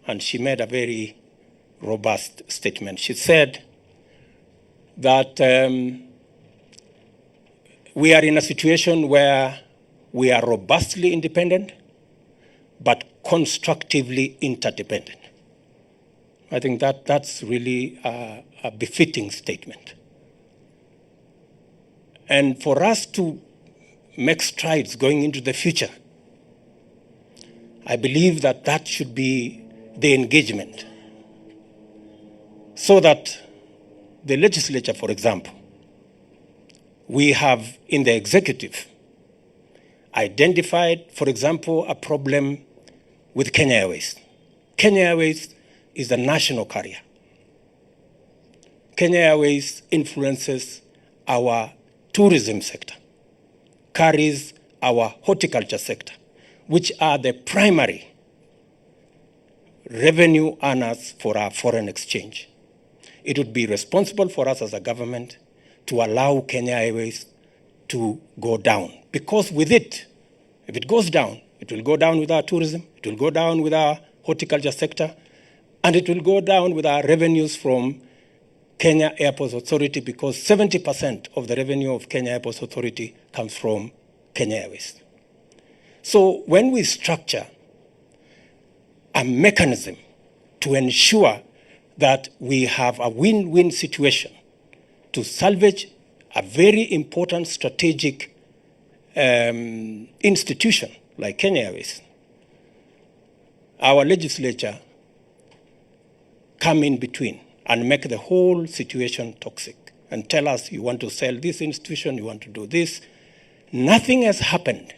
and she made a very robust statement. She said that we are in a situation where we are robustly independent, but constructively interdependent. I think that's really a befitting statement. And for us to make strides going into the future, I believe that that should be the engagement, so that the legislature, for example, we have in the executive identified, for example, a problem with Kenya Airways. Kenya Airways is a national carrier. Kenya Airways influences our tourism sector, carries our horticulture sector, which are the primary revenue earners for our foreign exchange. It would be responsible for us as a government to allow Kenya Airways to go down, because with it, if it goes down, it will go down with our tourism, it will go down with our horticulture sector, and it will go down with our revenues from Kenya Airports Authority, because 70% of the revenue of Kenya Airports Authority comes from Kenya Airways. So when we structure a mechanism to ensure that we have a win-win situation to salvage a very important strategic institution like Kenya Airways, our legislature come in between and make the whole situation toxic and tell us, you want to sell this institution, you want to do this. Nothing has happened.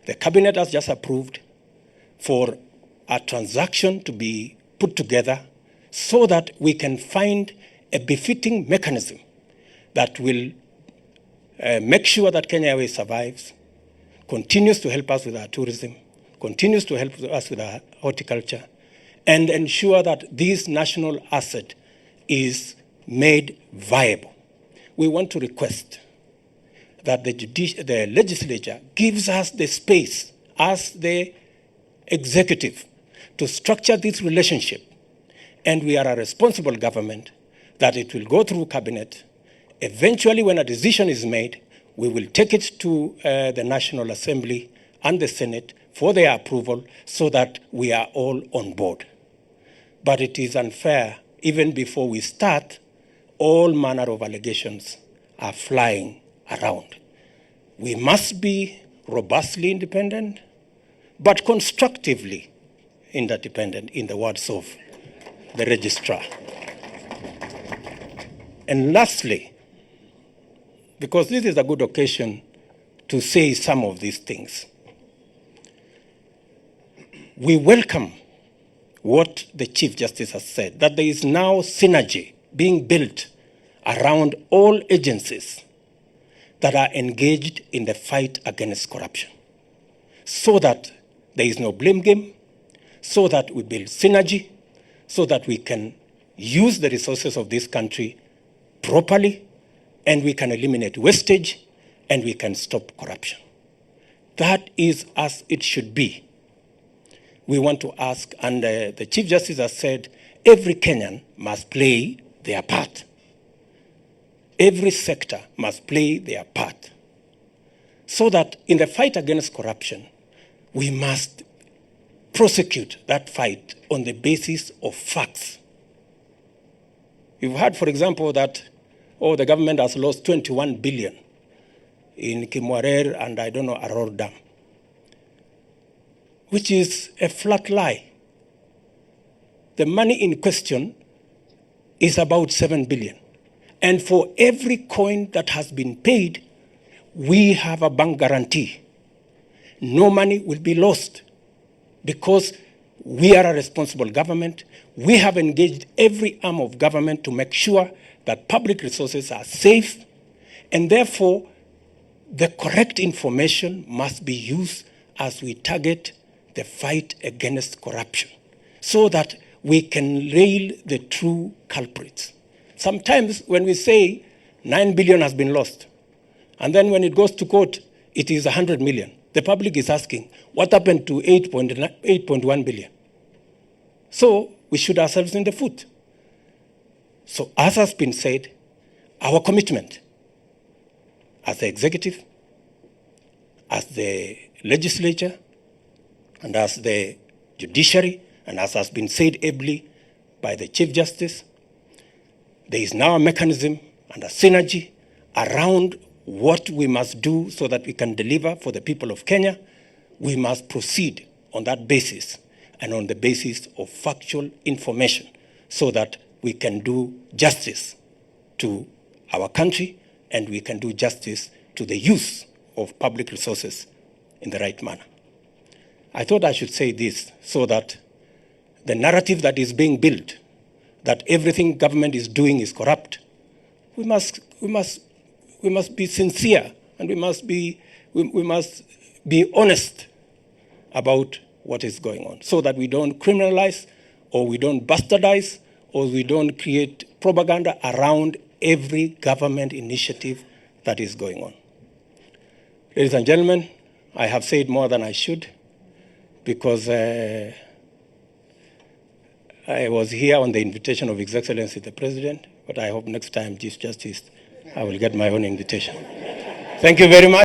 The cabinet has just approved for a transaction to be put together so that we can find a befitting mechanism that will make sure that Kenya Airways survives, continues to help us with our tourism, continues to help us with our horticulture, and ensure that this national asset is made viable. We want to request that the legislature gives us the space as the executive to structure this relationship, and we are a responsible government, that it will go through cabinet. Eventually, when a decision is made, we will take it to the National Assembly and the Senate for their approval so that we are all on board. But it is unfair, even before we start, all manner of allegations are flying around. We must be robustly independent, but constructively interdependent, in the words of the registrar. And lastly, because this is a good occasion to say some of these things, we welcome what the Chief Justice has said, that there is now synergy being built around all agencies that are engaged in the fight against corruption, so that there is no blame game, so that we build synergy, so that we can use the resources of this country properly, and we can eliminate wastage, and we can stop corruption. That is as it should be. We want to ask, and the Chief Justice has said, every Kenyan must play their part. Every sector must play their part. So that in the fight against corruption, we must prosecute that fight on the basis of facts. You've heard, for example, that the government has lost 21 billion in Kimwarer and Aror Dam, which is a flat lie. The money in question is about 7 billion. And for every coin that has been paid, we have a bank guarantee. No money will be lost, because we are a responsible government. We have engaged every arm of government to make sure that public resources are safe, and therefore the correct information must be used as we target the fight against corruption, so that we can nail the true culprits. Sometimes when we say 9 billion has been lost, and then when it goes to court, it is 100 million. The public is asking, what happened to 8.1 billion? So So we shoot ourselves in the foot. So as has been said, our commitment as the executive, as the legislature, and as the judiciary, and as has been said ably by the Chief Justice, there is now a mechanism and a synergy around what we must do so that we can deliver for the people of Kenya. We must proceed on that basis and on the basis of factual information so that we can do justice to our country and we can do justice to the use of public resources in the right manner. I thought I should say this so that the narrative that is being built, that everything government is doing is corrupt, we must be sincere and we must be honest about what is going on so that we don't criminalize or we don't bastardize or we don't create propaganda around every government initiative that is going on. Ladies and gentlemen, I have said more than I should because I was here on the invitation of His Excellency the President, but I hope next time, Chief Justice, I will get my own invitation. Thank you very much.